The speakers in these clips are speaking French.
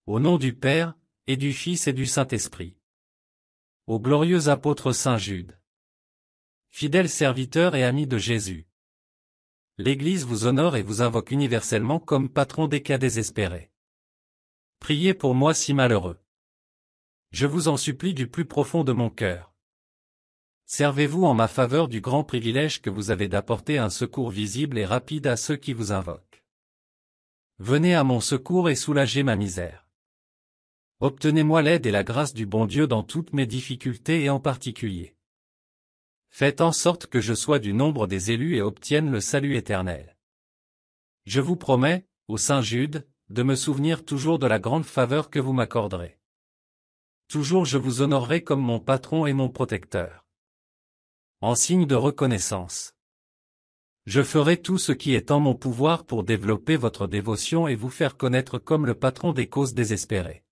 Au nom du Père, et du Fils et du Saint-Esprit. Au glorieux apôtre Saint Jude. Fidèle serviteur et ami de Jésus. L'Église vous honore et vous invoque universellement comme patron des cas désespérés. Priez pour moi si malheureux. Je vous en supplie du plus profond de mon cœur. Servez-vous en ma faveur du grand privilège que vous avez d'apporter un secours visible et rapide à ceux qui vous invoquent. Venez à mon secours et soulagez ma misère. Obtenez-moi l'aide et la grâce du bon Dieu dans toutes mes difficultés et en particulier. Faites en sorte que je sois du nombre des élus et obtienne le salut éternel. Je vous promets, ô Saint Jude, de me souvenir toujours de la grande faveur que vous m'accorderez. Toujours je vous honorerai comme mon patron et mon protecteur. En signe de reconnaissance. Je ferai tout ce qui est en mon pouvoir pour développer votre dévotion et vous faire connaître comme le patron des causes désespérées.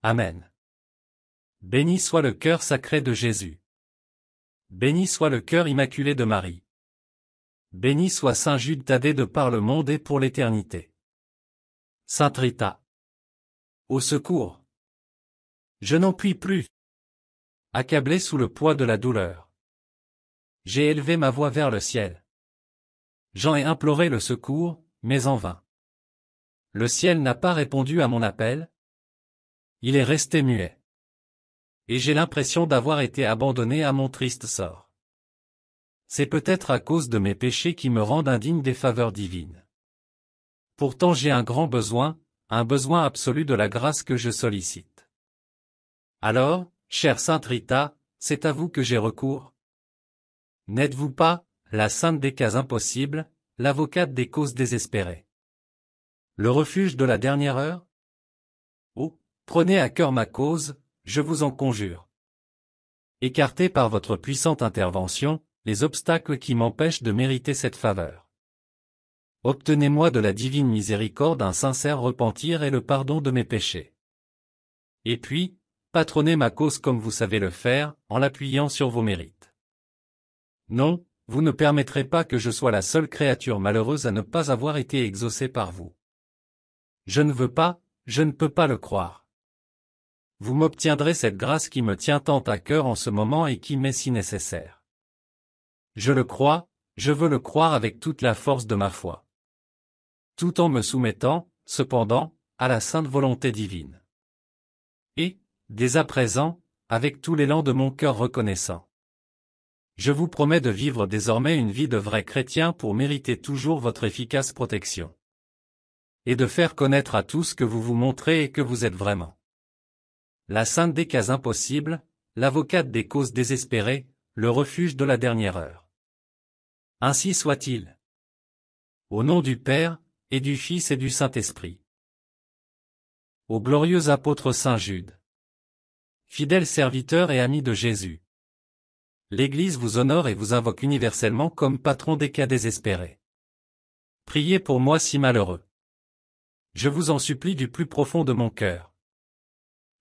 Amen. Béni soit le cœur sacré de Jésus. Béni soit le cœur immaculé de Marie. Béni soit Saint Jude Thaddée de par le monde et pour l'éternité. Sainte Rita. Au secours. Je n'en puis plus. Accablé sous le poids de la douleur. J'ai élevé ma voix vers le ciel. J'en ai imploré le secours, mais en vain. Le ciel n'a pas répondu à mon appel. Il est resté muet. Et j'ai l'impression d'avoir été abandonné à mon triste sort. C'est peut-être à cause de mes péchés qui me rendent indigne des faveurs divines. Pourtant j'ai un grand besoin, un besoin absolu de la grâce que je sollicite. Alors, chère Sainte Rita, c'est à vous que j'ai recours. N'êtes-vous pas, la sainte des cas impossibles, l'avocate des causes désespérées? Le refuge de la dernière heure? Oh, prenez à cœur ma cause, je vous en conjure. Écartez par votre puissante intervention, les obstacles qui m'empêchent de mériter cette faveur. Obtenez-moi de la divine miséricorde un sincère repentir et le pardon de mes péchés. Et puis, patronnez ma cause comme vous savez le faire, en l'appuyant sur vos mérites. Non, vous ne permettrez pas que je sois la seule créature malheureuse à ne pas avoir été exaucée par vous. Je ne veux pas, je ne peux pas le croire. Vous m'obtiendrez cette grâce qui me tient tant à cœur en ce moment et qui m'est si nécessaire. Je le crois, je veux le croire avec toute la force de ma foi. Tout en me soumettant, cependant, à la sainte volonté divine. Et, dès à présent, avec tout l'élan de mon cœur reconnaissant. Je vous promets de vivre désormais une vie de vrai chrétien pour mériter toujours votre efficace protection. Et de faire connaître à tous que vous vous montrez et que vous êtes vraiment. La sainte des cas impossibles, l'avocate des causes désespérées, le refuge de la dernière heure. Ainsi soit-il. Au nom du Père, et du Fils et du Saint-Esprit. Au glorieux apôtre Saint Jude. Fidèle serviteur et ami de Jésus. L'Église vous honore et vous invoque universellement comme patron des cas désespérés. Priez pour moi si malheureux. Je vous en supplie du plus profond de mon cœur.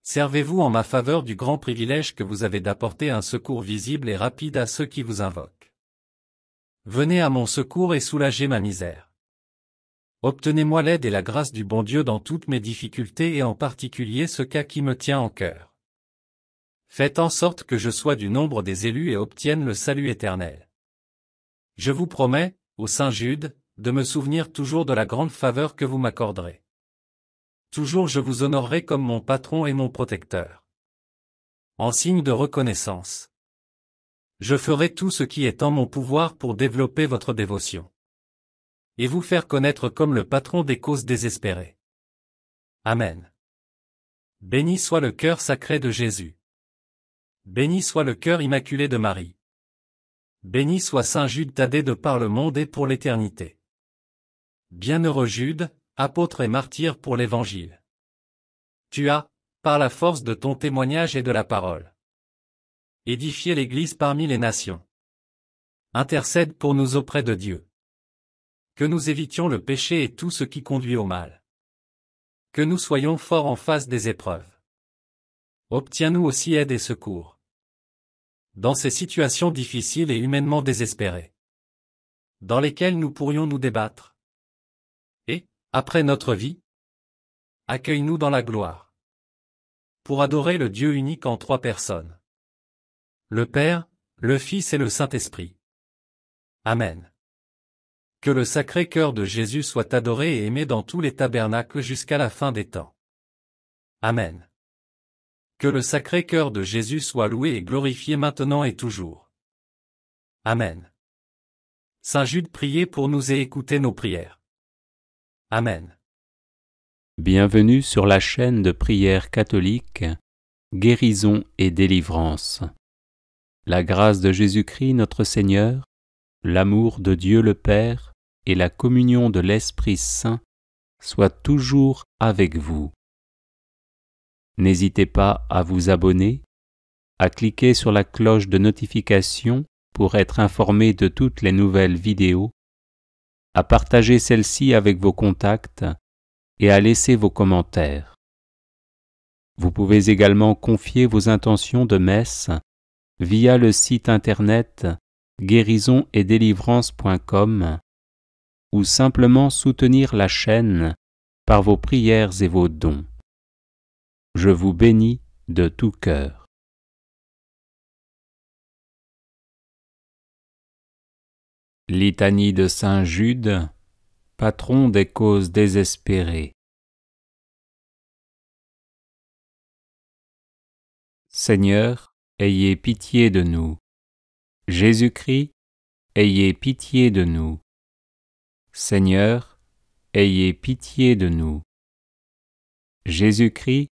Servez-vous en ma faveur du grand privilège que vous avez d'apporter un secours visible et rapide à ceux qui vous invoquent. Venez à mon secours et soulagez ma misère. Obtenez-moi l'aide et la grâce du bon Dieu dans toutes mes difficultés et en particulier ce cas qui me tient en cœur. Faites en sorte que je sois du nombre des élus et obtienne le salut éternel. Je vous promets, ô Saint Jude, de me souvenir toujours de la grande faveur que vous m'accorderez. Toujours je vous honorerai comme mon patron et mon protecteur. En signe de reconnaissance. Je ferai tout ce qui est en mon pouvoir pour développer votre dévotion. Et vous faire connaître comme le patron des causes désespérées. Amen. Béni soit le cœur sacré de Jésus. Béni soit le cœur immaculé de Marie. Béni soit Saint Jude Thaddée de par le monde et pour l'éternité. Bienheureux Jude, apôtre et martyr pour l'Évangile. Tu as, par la force de ton témoignage et de la parole, édifié l'Église parmi les nations. Intercède pour nous auprès de Dieu. Que nous évitions le péché et tout ce qui conduit au mal. Que nous soyons forts en face des épreuves. Obtiens-nous aussi aide et secours. Dans ces situations difficiles et humainement désespérées, dans lesquelles nous pourrions nous débattre. Et, après notre vie, accueille-nous dans la gloire. Pour adorer le Dieu unique en 3 personnes. Le Père, le Fils et le Saint-Esprit. Amen. Que le Sacré-Cœur de Jésus soit adoré et aimé dans tous les tabernacles jusqu'à la fin des temps. Amen. Que le Sacré-Cœur de Jésus soit loué et glorifié maintenant et toujours. Amen. Saint Jude, priez pour nous et écoutez nos prières. Amen. Bienvenue sur la chaîne de prière catholique, Guérison et délivrance. La grâce de Jésus-Christ notre Seigneur, l'amour de Dieu le Père et la communion de l'Esprit Saint soient toujours avec vous. N'hésitez pas à vous abonner, à cliquer sur la cloche de notification pour être informé de toutes les nouvelles vidéos, à partager celle-ci avec vos contacts et à laisser vos commentaires. Vous pouvez également confier vos intentions de messe via le site internet guérisonetdélivrance.com ou simplement soutenir la chaîne par vos prières et vos dons. Je vous bénis de tout cœur. Litanie de Saint Jude, patron des causes désespérées. Seigneur, ayez pitié de nous. Jésus-Christ, ayez pitié de nous. Seigneur, ayez pitié de nous. Jésus-Christ,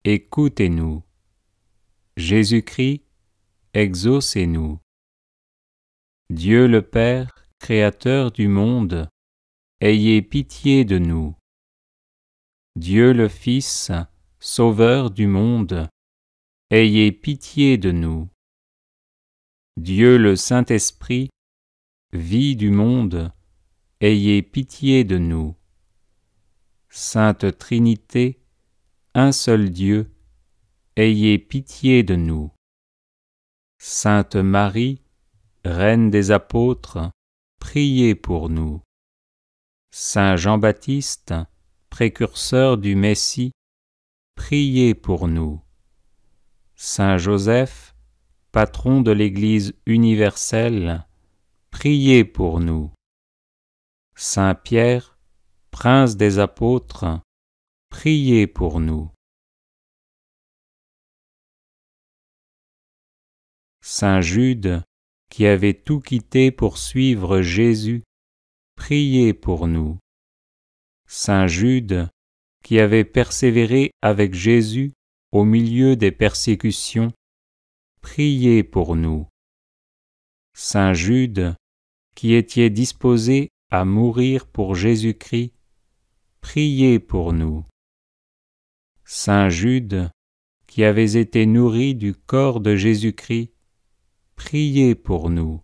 écoutez-nous. Jésus-Christ, exaucez-nous. Dieu le Père, Créateur du monde, ayez pitié de nous. Dieu le Fils, Sauveur du monde, ayez pitié de nous. Dieu le Saint-Esprit, vie du monde, ayez pitié de nous. Sainte Trinité, un seul Dieu, ayez pitié de nous. Sainte Marie, Reine des apôtres, priez pour nous. Saint Jean-Baptiste, précurseur du Messie, priez pour nous. Saint Joseph, patron de l'Église universelle, priez pour nous. Saint Pierre, prince des apôtres, priez pour nous. Saint Jude, qui avait tout quitté pour suivre Jésus, priez pour nous. Saint Jude, qui avait persévéré avec Jésus au milieu des persécutions, priez pour nous. Saint Jude, qui étiez disposé à mourir pour Jésus-Christ, priez pour nous. Saint Jude, qui avez été nourri du corps de Jésus-Christ, priez pour nous.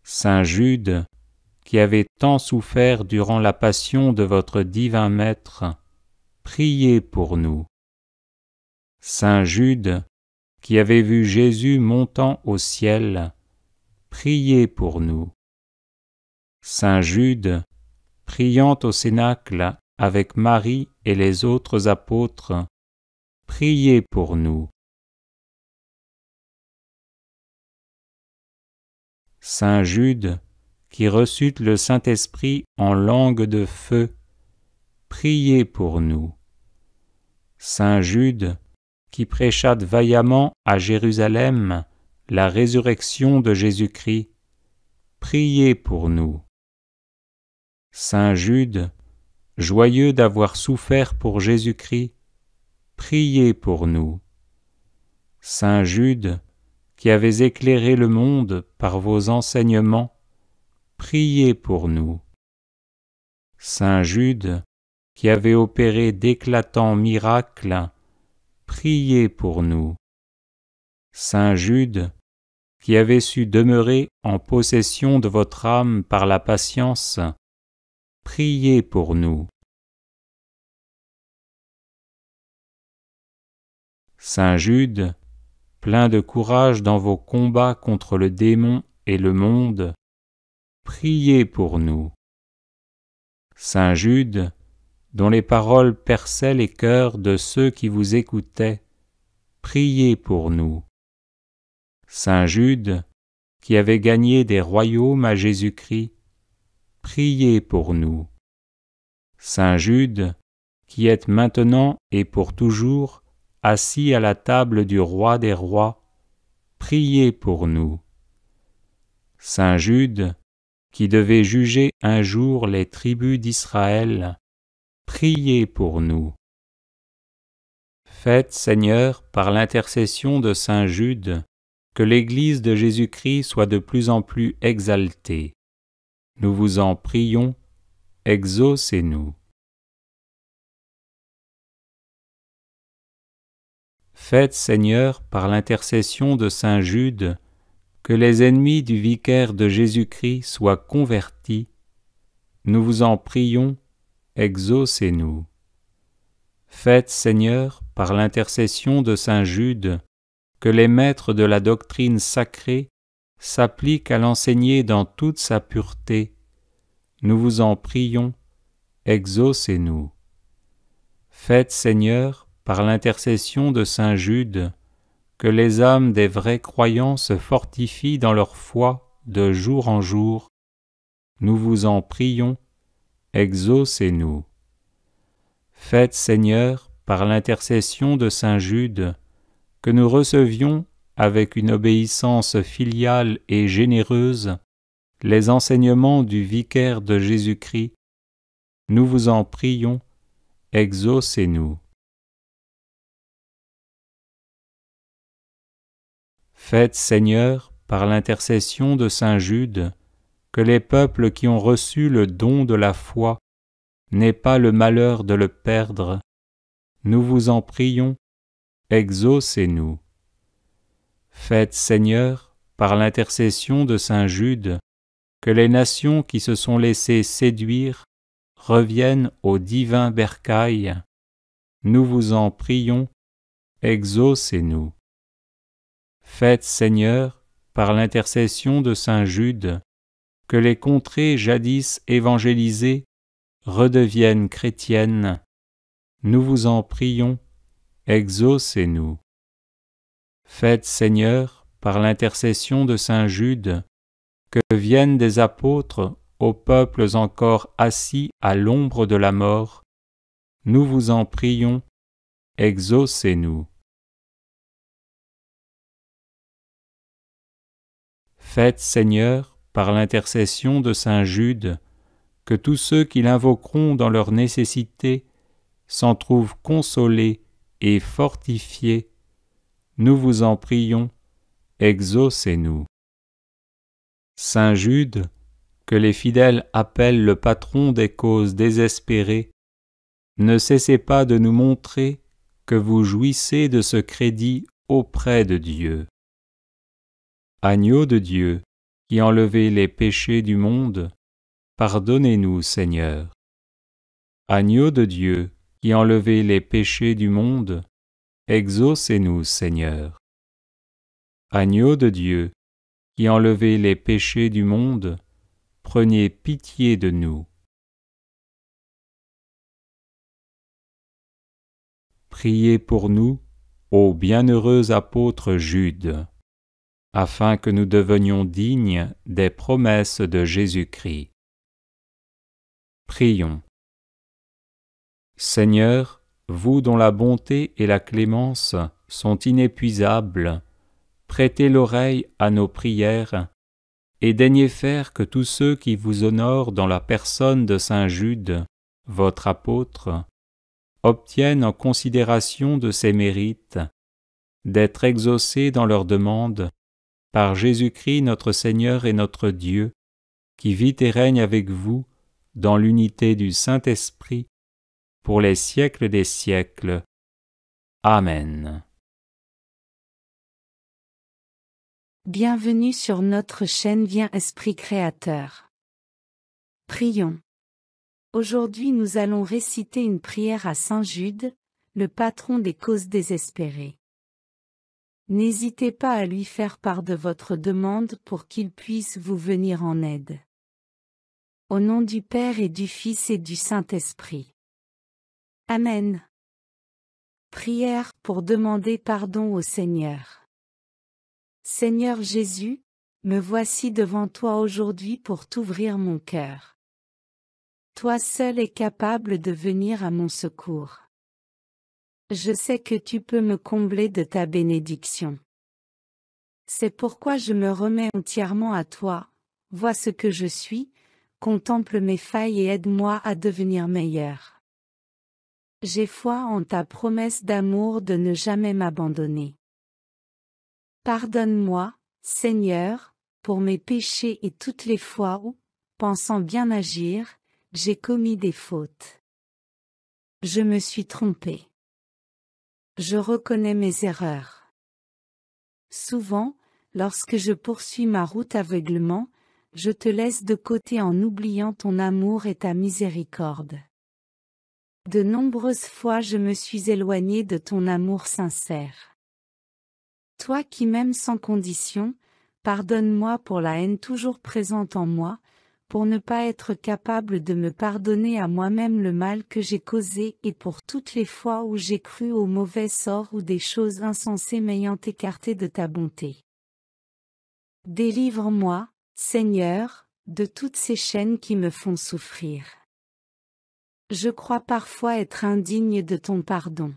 Saint Jude, qui avez tant souffert durant la passion de votre divin Maître, priez pour nous. Saint Jude, qui avez vu Jésus montant au ciel, priez pour nous. Saint Jude, priant au cénacle avec Marie et les autres apôtres, priez pour nous. Saint Jude, qui reçut le Saint-Esprit en langue de feu, priez pour nous. Saint Jude, qui prêcha vaillamment à Jérusalem la résurrection de Jésus-Christ, priez pour nous. Saint Jude, joyeux d'avoir souffert pour Jésus-Christ, priez pour nous. Saint Jude, qui avez éclairé le monde par vos enseignements, priez pour nous. Saint Jude, qui avez opéré d'éclatants miracles, priez pour nous. Saint Jude, qui avez su demeurer en possession de votre âme par la patience, priez pour nous. Saint Jude, plein de courage dans vos combats contre le démon et le monde, priez pour nous. Saint Jude, dont les paroles perçaient les cœurs de ceux qui vous écoutaient, priez pour nous. Saint Jude, qui avait gagné des royaumes à Jésus-Christ, priez pour nous. Saint Jude, qui êtes maintenant et pour toujours assis à la table du roi des rois, priez pour nous. Saint Jude, qui devait juger un jour les tribus d'Israël, priez pour nous. Faites, Seigneur, par l'intercession de Saint Jude, que l'Église de Jésus-Christ soit de plus en plus exaltée. Nous vous en prions, exaucez-nous. Faites, Seigneur, par l'intercession de Saint Jude, que les ennemis du vicaire de Jésus-Christ soient convertis. Nous vous en prions, exaucez-nous. Faites, Seigneur, par l'intercession de Saint Jude, que les maîtres de la doctrine sacrée s'appliquent à l'enseigner dans toute sa pureté. Nous vous en prions, exaucez-nous. Faites, Seigneur, par l'intercession de Saint Jude, que les âmes des vrais croyants se fortifient dans leur foi de jour en jour. Nous vous en prions, exaucez-nous. Faites, Seigneur, par l'intercession de Saint Jude, que nous recevions, avec une obéissance filiale et généreuse, les enseignements du vicaire de Jésus-Christ. Nous vous en prions, exaucez-nous. Faites, Seigneur, par l'intercession de Saint Jude, que les peuples qui ont reçu le don de la foi n'aient pas le malheur de le perdre. Nous vous en prions, exaucez-nous. Faites, Seigneur, par l'intercession de Saint Jude, que les nations qui se sont laissées séduire reviennent au divin bercail. Nous vous en prions, exaucez-nous. Faites, Seigneur, par l'intercession de Saint Jude, que les contrées jadis évangélisées redeviennent chrétiennes. Nous vous en prions, exaucez-nous. Faites, Seigneur, par l'intercession de Saint Jude, que viennent des apôtres aux peuples encore assis à l'ombre de la mort. Nous vous en prions, exaucez-nous. Faites, Seigneur, par l'intercession de Saint Jude, que tous ceux qui l'invoqueront dans leur nécessité s'en trouvent consolés et fortifiés. Nous vous en prions, exaucez-nous. Saint Jude, que les fidèles appellent le patron des causes désespérées, ne cessez pas de nous montrer que vous jouissez de ce crédit auprès de Dieu. Agneau de Dieu, qui enlevez les péchés du monde, pardonnez-nous, Seigneur. Agneau de Dieu, qui enlevez les péchés du monde, exaucez-nous, Seigneur. Agneau de Dieu, qui enlevez les péchés du monde, prenez pitié de nous. Priez pour nous, ô bienheureux apôtre Jude, afin que nous devenions dignes des promesses de Jésus-Christ. Prions. Seigneur, vous dont la bonté et la clémence sont inépuisables, prêtez l'oreille à nos prières et daignez faire que tous ceux qui vous honorent dans la personne de Saint Jude, votre apôtre, obtiennent en considération de ses mérites d'être exaucés dans leurs demandes par Jésus-Christ notre Seigneur et notre Dieu, qui vit et règne avec vous dans l'unité du Saint-Esprit, pour les siècles des siècles. Amen. Bienvenue sur notre chaîne Viens Esprit Créateur. Prions. Aujourd'hui nous allons réciter une prière à Saint Jude, le patron des causes désespérées. N'hésitez pas à lui faire part de votre demande pour qu'il puisse vous venir en aide. Au nom du Père et du Fils et du Saint-Esprit. Amen. Prière pour demander pardon au Seigneur. Seigneur Jésus, me voici devant toi aujourd'hui pour t'ouvrir mon cœur. Toi seul es capable de venir à mon secours. Je sais que tu peux me combler de ta bénédiction. C'est pourquoi je me remets entièrement à toi, vois ce que je suis, contemple mes failles et aide-moi à devenir meilleur. J'ai foi en ta promesse d'amour de ne jamais m'abandonner. Pardonne-moi, Seigneur, pour mes péchés et toutes les fois où, pensant bien agir, j'ai commis des fautes. Je me suis trompé. Je reconnais mes erreurs. Souvent, lorsque je poursuis ma route aveuglement, je te laisse de côté en oubliant ton amour et ta miséricorde. De nombreuses fois je me suis éloigné de ton amour sincère. Toi qui m'aimes sans condition, pardonne-moi pour la haine toujours présente en moi, pour ne pas être capable de me pardonner à moi-même le mal que j'ai causé et pour toutes les fois où j'ai cru au mauvais sort ou des choses insensées m'ayant écarté de ta bonté. Délivre-moi, Seigneur, de toutes ces chaînes qui me font souffrir. Je crois parfois être indigne de ton pardon.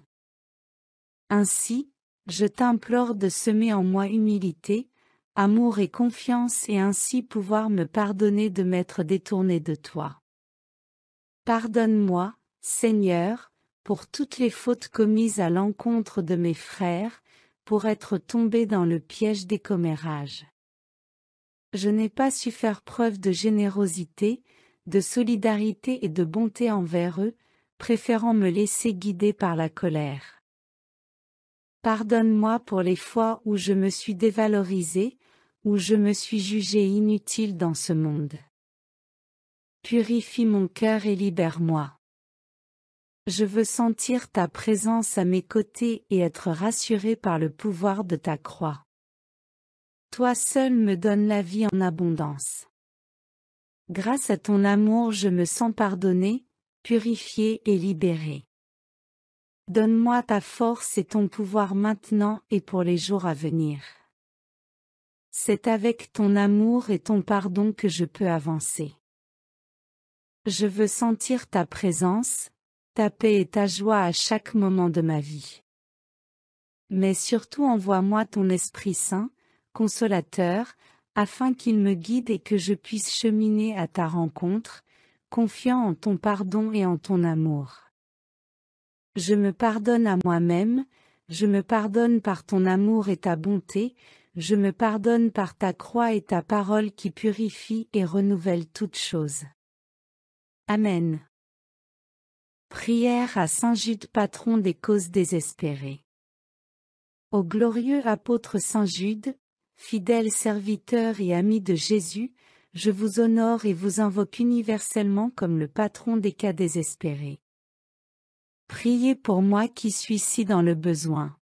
Ainsi, je t'implore de semer en moi humilité, amour et confiance et ainsi pouvoir me pardonner de m'être détourné de toi. Pardonne-moi, Seigneur, pour toutes les fautes commises à l'encontre de mes frères, pour être tombé dans le piège des commérages. Je n'ai pas su faire preuve de générosité, de solidarité et de bonté envers eux, préférant me laisser guider par la colère. Pardonne-moi pour les fois où je me suis dévalorisé, où je me suis jugé inutile dans ce monde. Purifie mon cœur et libère-moi. Je veux sentir ta présence à mes côtés et être rassuré par le pouvoir de ta croix. Toi seul me donnes la vie en abondance. Grâce à ton amour je me sens pardonné, purifié et libéré. Donne-moi ta force et ton pouvoir maintenant et pour les jours à venir. C'est avec ton amour et ton pardon que je peux avancer. Je veux sentir ta présence, ta paix et ta joie à chaque moment de ma vie. Mais surtout envoie-moi ton Esprit Saint, consolateur, afin qu'il me guide et que je puisse cheminer à ta rencontre, confiant en ton pardon et en ton amour. Je me pardonne à moi-même, je me pardonne par ton amour et ta bonté, je me pardonne par ta croix et ta parole qui purifie et renouvelle toutes choses. Amen. Prière à Saint Jude, patron des causes désespérées. Ô glorieux apôtre Saint Jude, fidèle serviteur et ami de Jésus, je vous honore et vous invoque universellement comme le patron des cas désespérés. Priez pour moi qui suis si dans le besoin.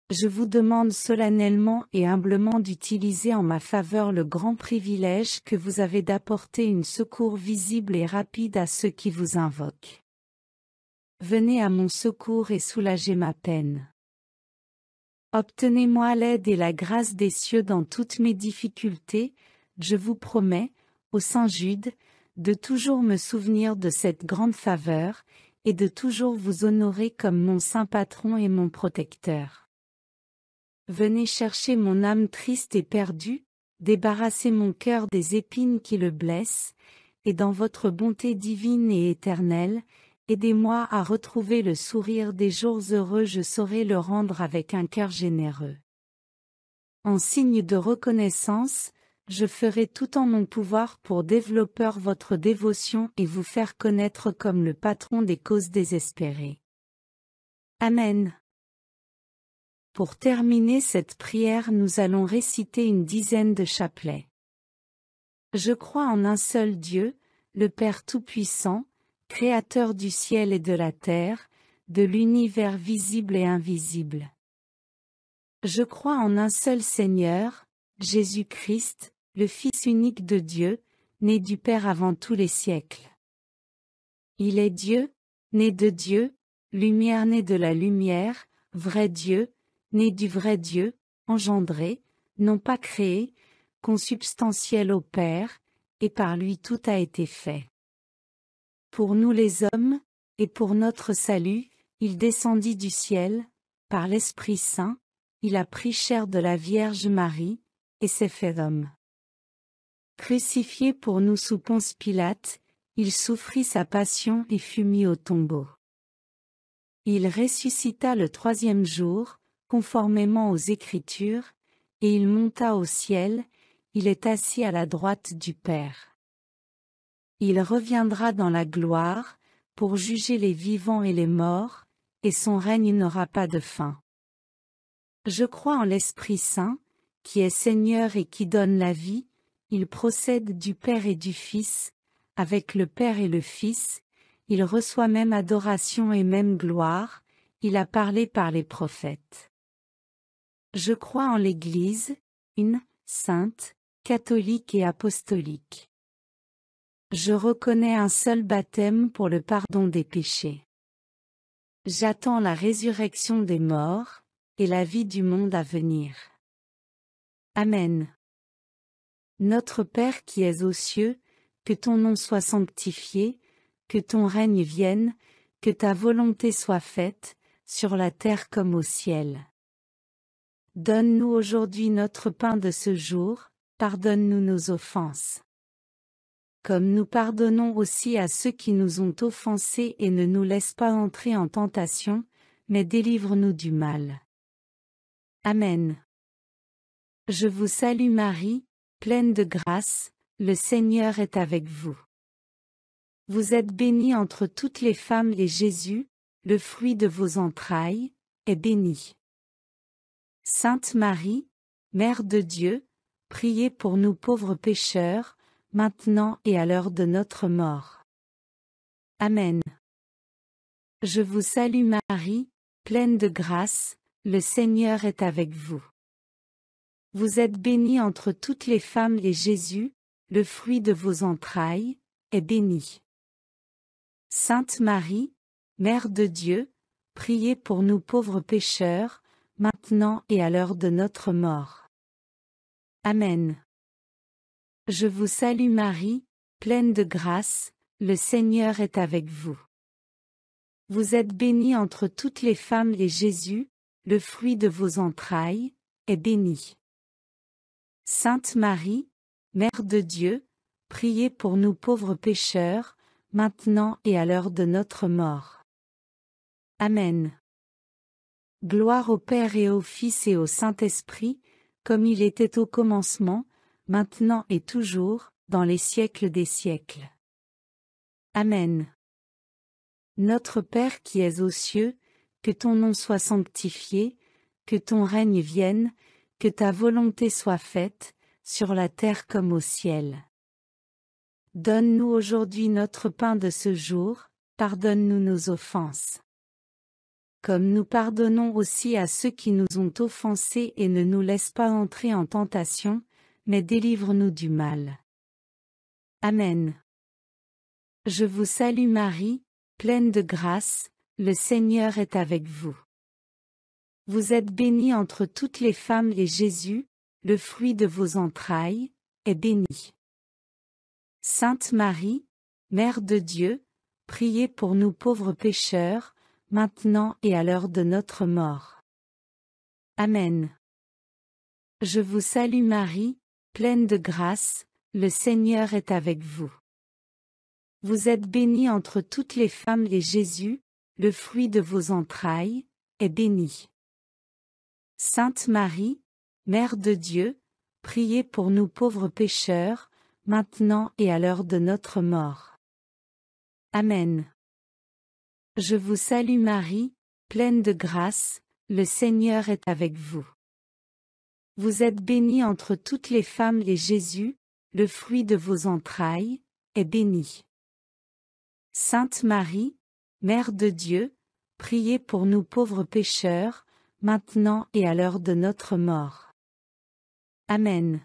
Je vous demande solennellement et humblement d'utiliser en ma faveur le grand privilège que vous avez d'apporter une secours visible et rapide à ceux qui vous invoquent. Venez à mon secours et soulagez ma peine. Obtenez-moi l'aide et la grâce des cieux dans toutes mes difficultés, je vous promets, ô Saint Jude, de toujours me souvenir de cette grande faveur, et de toujours vous honorer comme mon saint patron et mon protecteur. Venez chercher mon âme triste et perdue, débarrasser mon cœur des épines qui le blessent, et dans votre bonté divine et éternelle, aidez-moi à retrouver le sourire des jours heureux, je saurai le rendre avec un cœur généreux. En signe de reconnaissance, je ferai tout en mon pouvoir pour développer votre dévotion et vous faire connaître comme le patron des causes désespérées. Amen. Pour terminer cette prière, nous allons réciter une dizaine de chapelets. Je crois en un seul Dieu, le Père Tout-Puissant, Créateur du ciel et de la terre, de l'univers visible et invisible. Je crois en un seul Seigneur, Jésus-Christ, le Fils unique de Dieu, né du Père avant tous les siècles. Il est Dieu, né de Dieu, lumière née de la lumière, vrai Dieu, né du vrai Dieu, engendré, non pas créé, consubstantiel au Père, et par lui tout a été fait. Pour nous les hommes, et pour notre salut, il descendit du ciel, par l'Esprit Saint, il a pris chair de la Vierge Marie, et s'est fait homme. Crucifié pour nous sous Ponce Pilate, il souffrit sa passion et fut mis au tombeau. Il ressuscita le troisième jour, conformément aux Écritures, et il monta au ciel, il est assis à la droite du Père. Il reviendra dans la gloire, pour juger les vivants et les morts, et son règne n'aura pas de fin. Je crois en l'Esprit Saint, qui est Seigneur et qui donne la vie, il procède du Père et du Fils, avec le Père et le Fils, il reçoit même adoration et même gloire, il a parlé par les prophètes. Je crois en l'Église, une, sainte, catholique et apostolique. Je reconnais un seul baptême pour le pardon des péchés. J'attends la résurrection des morts, et la vie du monde à venir. Amen. Notre Père qui es aux cieux, que ton nom soit sanctifié, que ton règne vienne, que ta volonté soit faite, sur la terre comme au ciel. Donne-nous aujourd'hui notre pain de ce jour, pardonne-nous nos offenses. Comme nous pardonnons aussi à ceux qui nous ont offensés et ne nous laisse pas entrer en tentation, mais délivre-nous du mal. Amen. Je vous salue Marie, pleine de grâce, le Seigneur est avec vous. Vous êtes bénie entre toutes les femmes et Jésus, le fruit de vos entrailles, est béni. Sainte Marie, Mère de Dieu, priez pour nous pauvres pécheurs, maintenant et à l'heure de notre mort. Amen. Je vous salue Marie, pleine de grâce, le Seigneur est avec vous. Vous êtes bénie entre toutes les femmes et Jésus, le fruit de vos entrailles, est béni. Sainte Marie, Mère de Dieu, priez pour nous pauvres pécheurs, maintenant et à l'heure de notre mort. Amen. Je vous salue Marie, pleine de grâce, le Seigneur est avec vous. Vous êtes bénie entre toutes les femmes et Jésus, le fruit de vos entrailles, est béni. Sainte Marie, Mère de Dieu, priez pour nous pauvres pécheurs, maintenant et à l'heure de notre mort. Amen. Gloire au Père et au Fils et au Saint-Esprit, comme il était au commencement, maintenant et toujours, dans les siècles des siècles. Amen. Notre Père qui es aux cieux, que ton nom soit sanctifié, que ton règne vienne, que ta volonté soit faite, sur la terre comme au ciel. Donne-nous aujourd'hui notre pain de ce jour, pardonne-nous nos offenses. Comme nous pardonnons aussi à ceux qui nous ont offensés et ne nous laisse pas entrer en tentation, mais délivre-nous du mal. Amen. Je vous salue Marie, pleine de grâce, le Seigneur est avec vous. Vous êtes bénie entre toutes les femmes et Jésus, le fruit de vos entrailles, est béni. Sainte Marie, Mère de Dieu, priez pour nous pauvres pécheurs, maintenant et à l'heure de notre mort. Amen. Je vous salue Marie, pleine de grâce, le Seigneur est avec vous. Vous êtes bénie entre toutes les femmes et Jésus, le fruit de vos entrailles, est béni. Sainte Marie, Mère de Dieu, priez pour nous pauvres pécheurs, maintenant et à l'heure de notre mort. Amen. Je vous salue Marie, pleine de grâce, le Seigneur est avec vous. Vous êtes bénie entre toutes les femmes et Jésus, le fruit de vos entrailles, est béni. Sainte Marie, Mère de Dieu, priez pour nous pauvres pécheurs, maintenant et à l'heure de notre mort. Amen.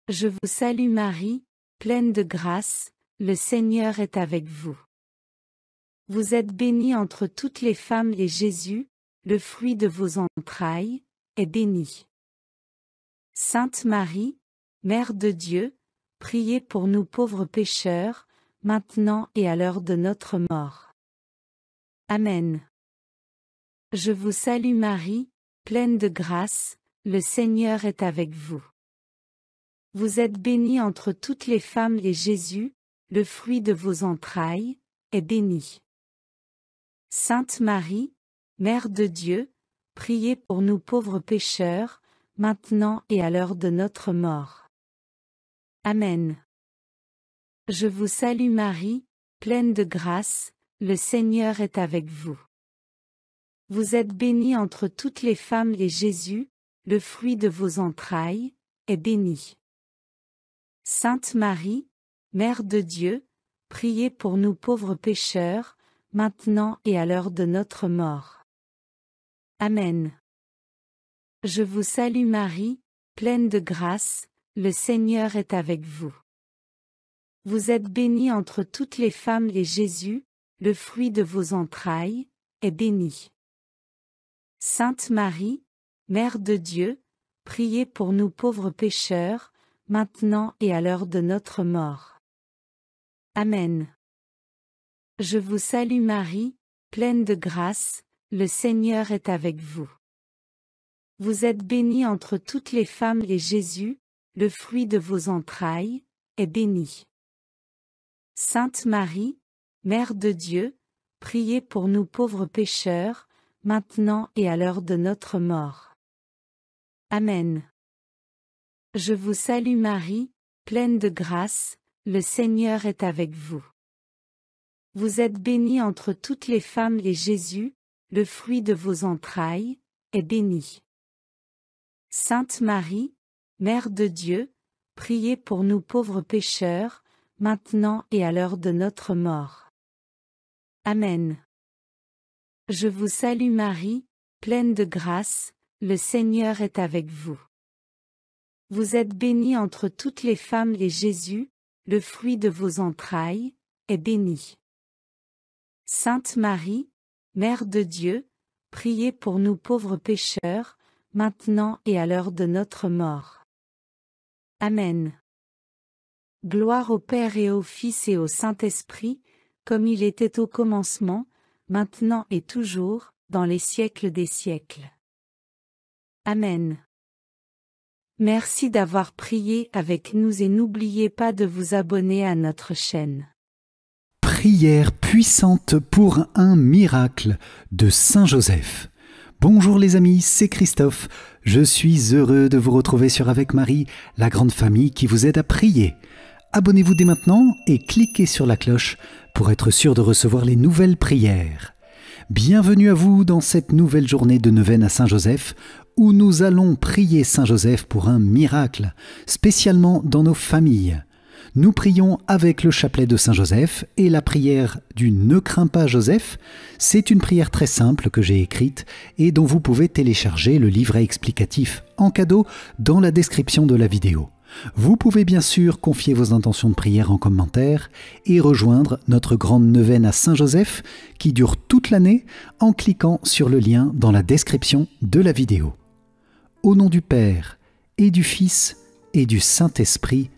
Je vous salue Marie, pleine de grâce, le Seigneur est avec vous. Vous êtes bénie entre toutes les femmes et Jésus, le fruit de vos entrailles, est béni. Sainte Marie, Mère de Dieu, priez pour nous pauvres pécheurs, maintenant et à l'heure de notre mort. Amen. Je vous salue Marie, pleine de grâce, le Seigneur est avec vous. Vous êtes bénie entre toutes les femmes et Jésus, le fruit de vos entrailles, est béni. Sainte Marie, Mère de Dieu, priez pour nous pauvres pécheurs, maintenant et à l'heure de notre mort. Amen. Je vous salue Marie, pleine de grâce, le Seigneur est avec vous. Vous êtes bénie entre toutes les femmes et Jésus, le fruit de vos entrailles, est béni. Sainte Marie, Mère de Dieu, priez pour nous pauvres pécheurs, maintenant et à l'heure de notre mort. Amen. Je vous salue Marie, pleine de grâce, le Seigneur est avec vous. Vous êtes bénie entre toutes les femmes et Jésus, le fruit de vos entrailles, est béni. Sainte Marie, Mère de Dieu, priez pour nous pauvres pécheurs, maintenant et à l'heure de notre mort. Amen. Je vous salue Marie, pleine de grâce, le Seigneur est avec vous. Vous êtes bénie entre toutes les femmes et Jésus, le fruit de vos entrailles, est béni. Sainte Marie, Mère de Dieu, priez pour nous pauvres pécheurs, maintenant et à l'heure de notre mort. Amen. Je vous salue Marie, pleine de grâce, le Seigneur est avec vous. Vous êtes bénie entre toutes les femmes et Jésus, le fruit de vos entrailles, est béni. Sainte Marie, Mère de Dieu, priez pour nous pauvres pécheurs, maintenant et à l'heure de notre mort. Amen. Je vous salue Marie, pleine de grâce, le Seigneur est avec vous. Vous êtes bénie entre toutes les femmes et Jésus, le fruit de vos entrailles, est béni. Sainte Marie, Mère de Dieu, priez pour nous pauvres pécheurs, maintenant et à l'heure de notre mort. Amen. Gloire au Père et au Fils et au Saint-Esprit, comme il était au commencement, maintenant et toujours, dans les siècles des siècles. Amen. Merci d'avoir prié avec nous et n'oubliez pas de vous abonner à notre chaîne. Prière puissante pour un miracle de Saint Joseph. Bonjour les amis, c'est Christophe. Je suis heureux de vous retrouver sur Avec Marie, la grande famille qui vous aide à prier. Abonnez-vous dès maintenant et cliquez sur la cloche pour être sûr de recevoir les nouvelles prières. Bienvenue à vous dans cette nouvelle journée de neuvaine à Saint Joseph où nous allons prier Saint Joseph pour un miracle, spécialement dans nos familles. Nous prions avec le chapelet de Saint Joseph et la prière du Ne crains pas Joseph. C'est une prière très simple que j'ai écrite et dont vous pouvez télécharger le livret explicatif en cadeau dans la description de la vidéo. Vous pouvez bien sûr confier vos intentions de prière en commentaire et rejoindre notre grande neuvaine à Saint Joseph qui dure toute l'année en cliquant sur le lien dans la description de la vidéo. Au nom du Père et du Fils et du Saint-Esprit.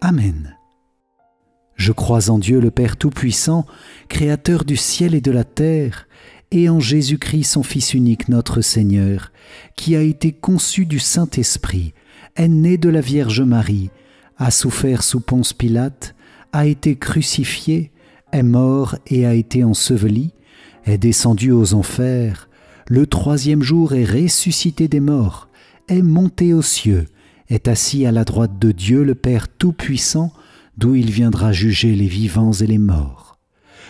Amen. Je crois en Dieu le Père Tout-Puissant, Créateur du ciel et de la terre, et en Jésus-Christ son Fils unique notre Seigneur, qui a été conçu du Saint-Esprit, est né de la Vierge Marie, a souffert sous Ponce Pilate, a été crucifié, est mort et a été enseveli, est descendu aux enfers, le troisième jour est ressuscité des morts, est monté aux cieux, est assis à la droite de Dieu le Père Tout-Puissant, d'où il viendra juger les vivants et les morts.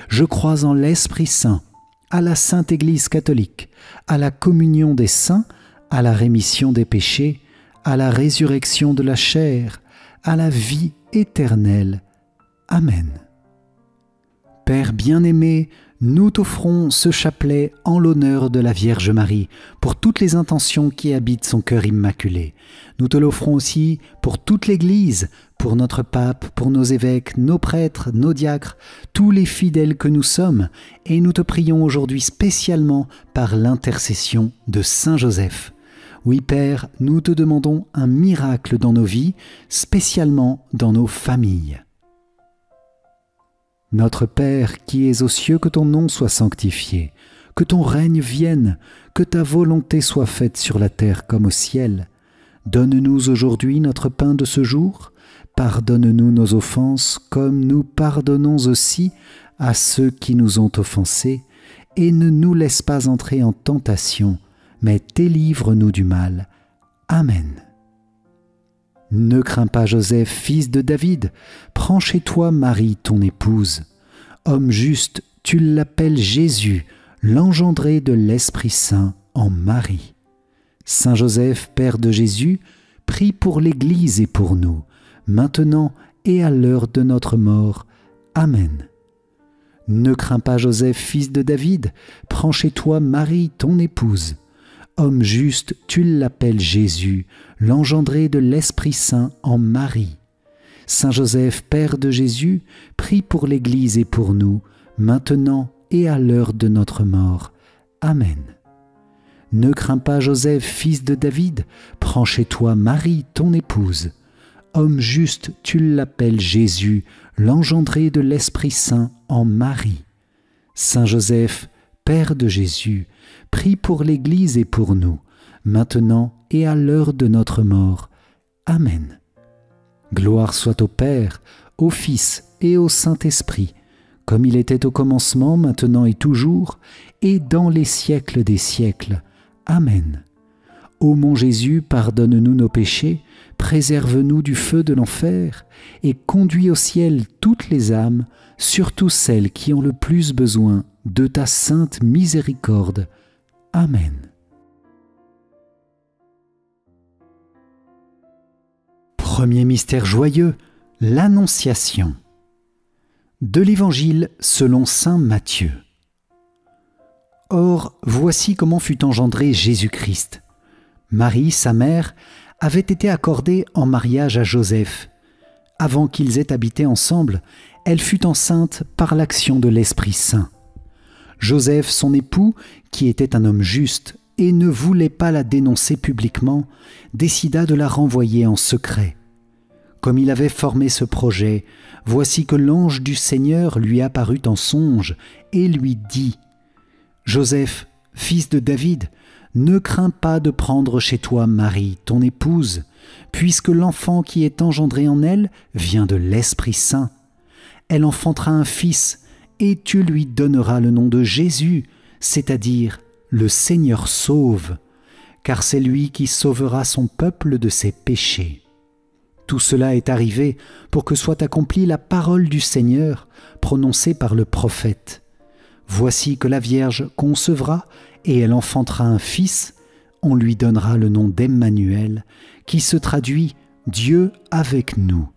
Je crois en l'Esprit Saint, à la Sainte Église catholique, à la communion des saints, à la rémission des péchés, à la résurrection de la chair, à la vie éternelle. Amen. Père bien-aimé, nous t'offrons ce chapelet en l'honneur de la Vierge Marie, pour toutes les intentions qui habitent son cœur immaculé. Nous te l'offrons aussi pour toute l'Église, pour notre pape, pour nos évêques, nos prêtres, nos diacres, tous les fidèles que nous sommes, et nous te prions aujourd'hui spécialement par l'intercession de Saint Joseph. Oui, Père, nous te demandons un miracle dans nos vies, spécialement dans nos familles. Notre Père qui es aux cieux, que ton nom soit sanctifié, que ton règne vienne, que ta volonté soit faite sur la terre comme au ciel. Donne-nous aujourd'hui notre pain de ce jour. Pardonne-nous nos offenses comme nous pardonnons aussi à ceux qui nous ont offensés. Et ne nous laisse pas entrer en tentation, mais délivre-nous du mal. Amen. Ne crains pas, Joseph, fils de David, prends chez toi Marie, ton épouse. Homme juste, tu l'appelles Jésus, l'engendré de l'Esprit Saint en Marie. Saint Joseph, Père de Jésus, prie pour l'Église et pour nous, maintenant et à l'heure de notre mort. Amen. Ne crains pas, Joseph, fils de David, prends chez toi Marie, ton épouse. Homme juste, tu l'appelles Jésus, l'engendré de l'Esprit Saint en Marie. Saint Joseph, Père de Jésus, prie pour l'Église et pour nous, maintenant et à l'heure de notre mort. Amen. Ne crains pas, Joseph, fils de David, prends chez toi Marie, ton épouse. Homme juste, tu l'appelles Jésus, l'engendré de l'Esprit Saint en Marie. Saint Joseph, Père de Jésus, prie pour l'Église et pour nous, maintenant et à l'heure de notre mort. Amen. Gloire soit au Père, au Fils et au Saint-Esprit, comme il était au commencement, maintenant et toujours, et dans les siècles des siècles. Amen. Ô mon Jésus, pardonne-nous nos péchés, préserve-nous du feu de l'enfer, et conduis au ciel toutes les âmes, surtout celles qui ont le plus besoin de ta sainte miséricorde. Amen. Premier mystère joyeux, l'Annonciation. De l'Évangile selon saint Matthieu. Or, voici comment fut engendré Jésus-Christ. Marie, sa mère, avait été accordée en mariage à Joseph. Avant qu'ils aient habité ensemble, elle fut enceinte par l'action de l'Esprit Saint. Joseph, son époux, qui était un homme juste et ne voulait pas la dénoncer publiquement, décida de la renvoyer en secret. Comme il avait formé ce projet, voici que l'ange du Seigneur lui apparut en songe et lui dit : « Joseph, fils de David, ne crains pas de prendre chez toi Marie, ton épouse, puisque l'enfant qui est engendré en elle vient de l'Esprit Saint. Elle enfantera un fils, et tu lui donneras le nom de Jésus, c'est-à-dire le Seigneur sauve, car c'est lui qui sauvera son peuple de ses péchés. Tout cela est arrivé pour que soit accomplie la parole du Seigneur prononcée par le prophète. Voici que la Vierge concevra et elle enfantera un fils, on lui donnera le nom d'Emmanuel, qui se traduit « Dieu avec nous ».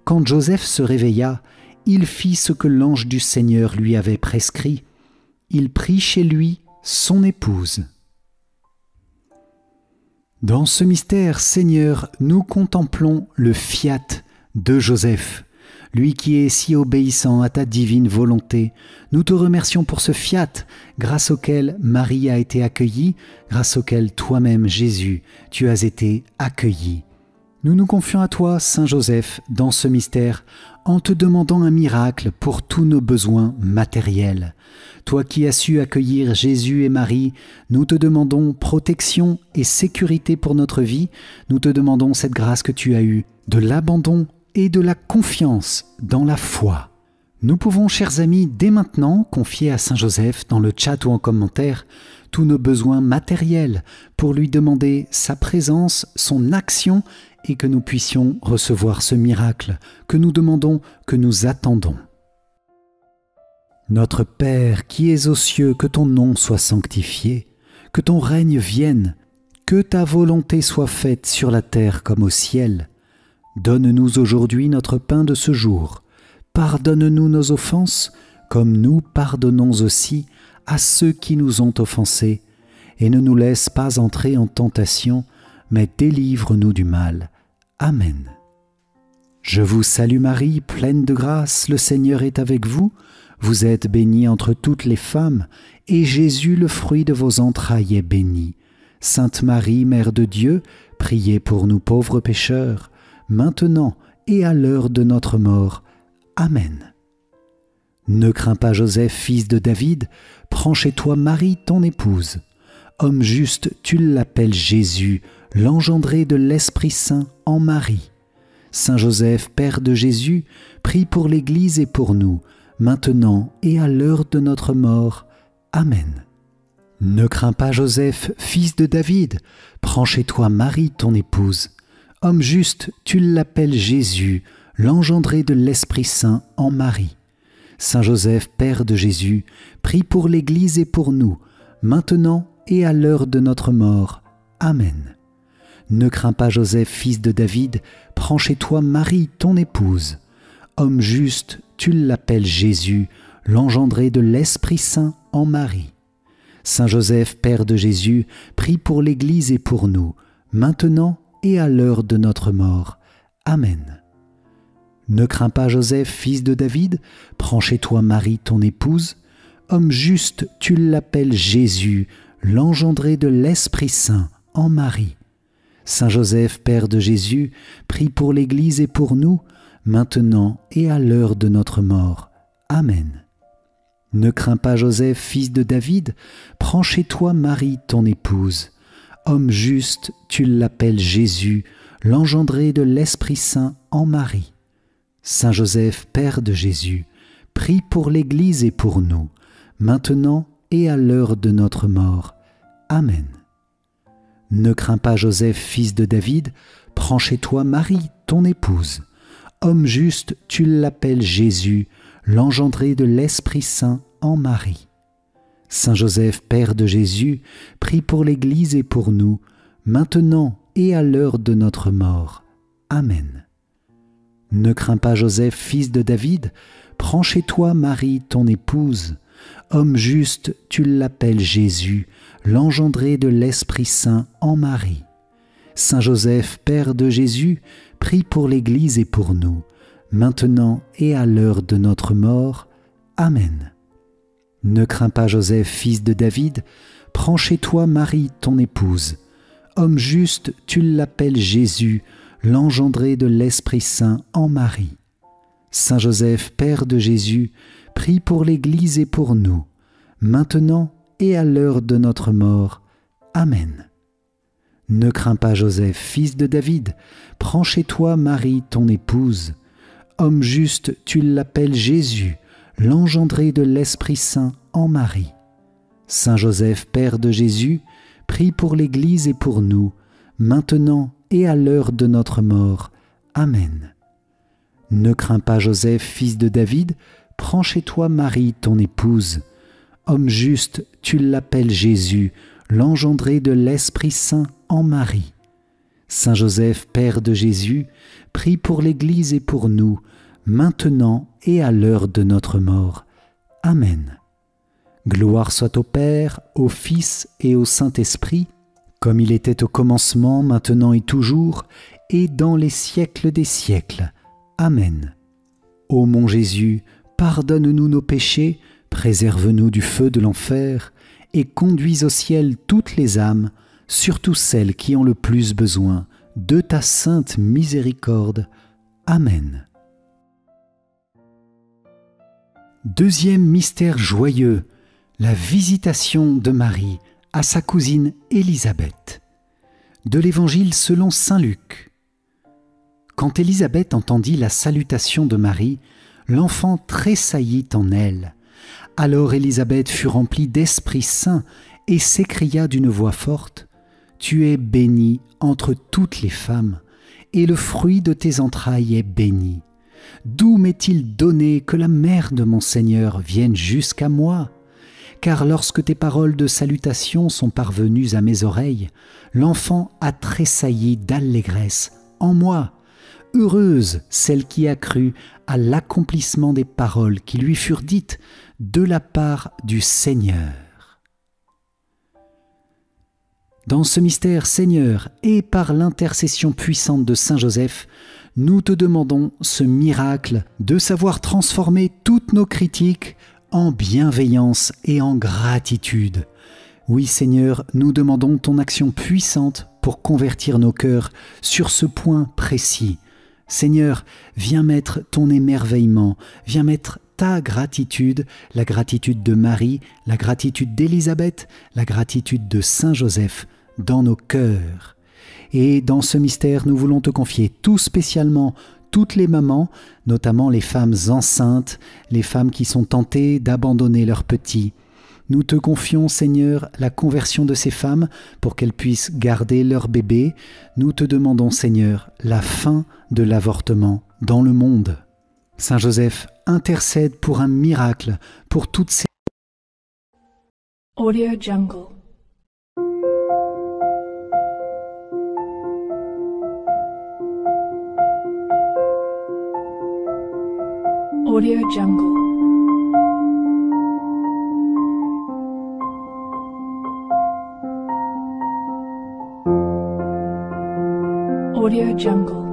Quand Joseph se réveilla, il fit ce que l'ange du Seigneur lui avait prescrit. Il prit chez lui son épouse. Dans ce mystère, Seigneur, nous contemplons le fiat de Joseph, lui qui est si obéissant à ta divine volonté. Nous te remercions pour ce fiat, grâce auquel Marie a été accueillie, grâce auquel toi-même, Jésus, tu as été accueilli. Nous nous confions à toi, Saint Joseph, dans ce mystère, en te demandant un miracle pour tous nos besoins matériels. Toi qui as su accueillir Jésus et Marie, nous te demandons protection et sécurité pour notre vie. Nous te demandons cette grâce que tu as eue, de l'abandon et de la confiance dans la foi. Nous pouvons, chers amis, dès maintenant confier à Saint Joseph, dans le chat ou en commentaire, tous nos besoins matériels pour lui demander sa présence, son action et que nous puissions recevoir ce miracle que nous demandons, que nous attendons. Notre Père qui es aux cieux, que ton nom soit sanctifié, que ton règne vienne, que ta volonté soit faite sur la terre comme au ciel. Donne-nous aujourd'hui notre pain de ce jour. Pardonne-nous nos offenses, comme nous pardonnons aussi à ceux qui nous ont offensés, et ne nous laisse pas entrer en tentation, mais délivre-nous du mal. Amen. Je vous salue Marie, pleine de grâce, le Seigneur est avec vous. Vous êtes bénie entre toutes les femmes, et Jésus, le fruit de vos entrailles, est béni. Sainte Marie, Mère de Dieu, priez pour nous pauvres pécheurs, maintenant et à l'heure de notre mort. Amen. Ne crains pas Joseph, fils de David, prends chez toi Marie, ton épouse. Homme juste, tu l'appelles Jésus, l'engendré de l'Esprit Saint en Marie. Saint Joseph, Père de Jésus, prie pour l'Église et pour nous, maintenant et à l'heure de notre mort. Amen. Ne crains pas Joseph, fils de David, prends chez toi Marie, ton épouse. Homme juste, tu l'appelles Jésus, l'engendré de l'Esprit Saint en Marie. Saint Joseph, Père de Jésus, prie pour l'Église et pour nous, maintenant et à l'heure de notre mort. Amen. Ne crains pas Joseph, fils de David, prends chez toi Marie, ton épouse. Homme juste, tu l'appelles Jésus, l'engendré de l'Esprit Saint en Marie. Saint Joseph, Père de Jésus, prie pour l'Église et pour nous, maintenant et à l'heure de notre mort. Amen. Ne crains pas Joseph, fils de David, prends chez toi Marie, ton épouse. Homme juste, tu l'appelles Jésus, l'engendré de l'Esprit Saint en Marie. Saint Joseph, Père de Jésus, prie pour l'Église et pour nous, maintenant et à l'heure de notre mort. Amen. Ne crains pas Joseph, fils de David, prends chez toi Marie, ton épouse. Homme juste, tu l'appelles Jésus, l'engendré de l'Esprit Saint en Marie. Saint Joseph, Père de Jésus, prie pour l'Église et pour nous, maintenant et à l'heure de notre mort. Amen. Ne crains pas Joseph, fils de David, prends chez toi Marie, ton épouse. Homme juste, tu l'appelles Jésus, l'engendré de l'Esprit Saint en Marie. Saint Joseph, Père de Jésus, prie pour l'Église et pour nous, maintenant et à l'heure de notre mort. Amen. Ne crains pas Joseph, fils de David, prends chez toi Marie, ton épouse. Homme juste, tu l'appelles Jésus, l'engendré de l'Esprit Saint en Marie. Saint Joseph, Père de Jésus, prie pour l'Église et pour nous, maintenant et à l'heure de notre mort. Amen. Ne crains pas Joseph, fils de David, prends chez toi Marie, ton épouse. Homme juste, tu l'appelles Jésus, l'engendré de l'Esprit Saint en Marie. Saint Joseph, Père de Jésus, prie pour l'Église et pour nous, maintenant et à l'heure de notre mort. Amen. Ne crains pas Joseph, fils de David, prends chez toi Marie, ton épouse. Homme juste, tu l'appelles Jésus, l'engendré de l'Esprit Saint en Marie. Saint Joseph, Père de Jésus, prie pour l'Église et pour nous, maintenant et à l'heure de notre mort. Amen. Ne crains pas Joseph, fils de David, prends chez toi Marie, ton épouse. Homme juste, tu l'appelles Jésus, l'engendré de l'Esprit Saint en Marie. Saint Joseph, Père de Jésus, prie pour l'Église et pour nous, maintenant et à l'heure de notre mort. Amen. Gloire soit au Père, au Fils et au Saint-Esprit, comme il était au commencement, maintenant et toujours, et dans les siècles des siècles. Amen. Ô mon Jésus, pardonne-nous nos péchés, préserve-nous du feu de l'enfer, et conduis au ciel toutes les âmes, surtout celles qui ont le plus besoin de ta sainte miséricorde. Amen. Deuxième mystère joyeux, la visitation de Marie à sa cousine Élisabeth. De l'Évangile selon saint Luc. Quand Élisabeth entendit la salutation de Marie, l'enfant tressaillit en elle. Alors Élisabeth fut remplie d'Esprit Saint et s'écria d'une voix forte : « Tu es bénie entre toutes les femmes, et le fruit de tes entrailles est béni. D'où m'est-il donné que la mère de mon Seigneur vienne jusqu'à moi ? Car lorsque tes paroles de salutation sont parvenues à mes oreilles, l'enfant a tressailli d'allégresse en moi. heureuse celle qui a cru à l'accomplissement des paroles qui lui furent dites de la part du Seigneur. Dans ce mystère, Seigneur, et par l'intercession puissante de Saint Joseph, nous te demandons ce miracle de savoir transformer toutes nos critiques en bienveillance et en gratitude. Oui, Seigneur, nous demandons ton action puissante pour convertir nos cœurs sur ce point précis. Seigneur, viens mettre ton émerveillement, viens mettre ta gratitude, la gratitude de Marie, la gratitude d'Élisabeth, la gratitude de Saint Joseph dans nos cœurs. Et dans ce mystère, nous voulons te confier tout spécialement toutes les mamans, notamment les femmes enceintes, les femmes qui sont tentées d'abandonner leurs petits. Nous te confions, Seigneur, la conversion de ces femmes pour qu'elles puissent garder leur bébé. Nous te demandons, Seigneur, la fin de l'avortement dans le monde. Saint Joseph, intercède pour un miracle pour toutes ces... Audio Jungle. Audio Jungle. Audio Jungle.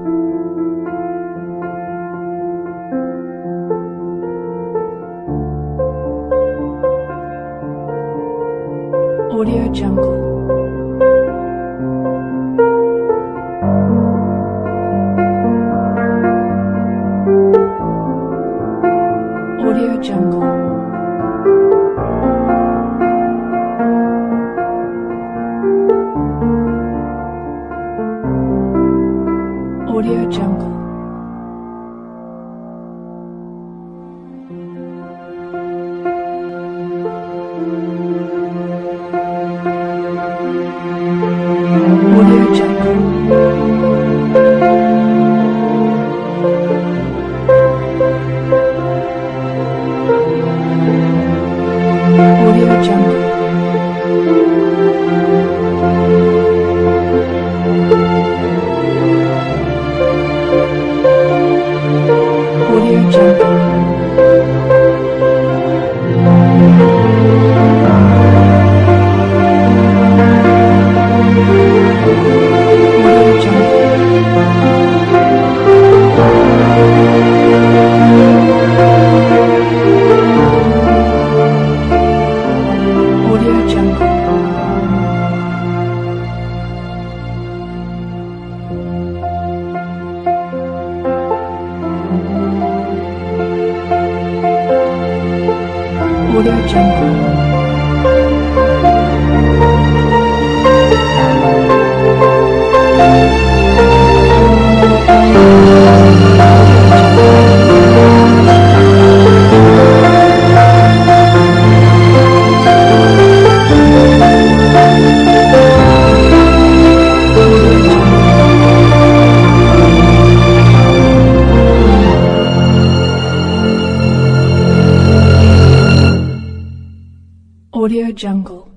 Audio Jungle. Audio Jungle. Audio Jungle. Audio Jungle.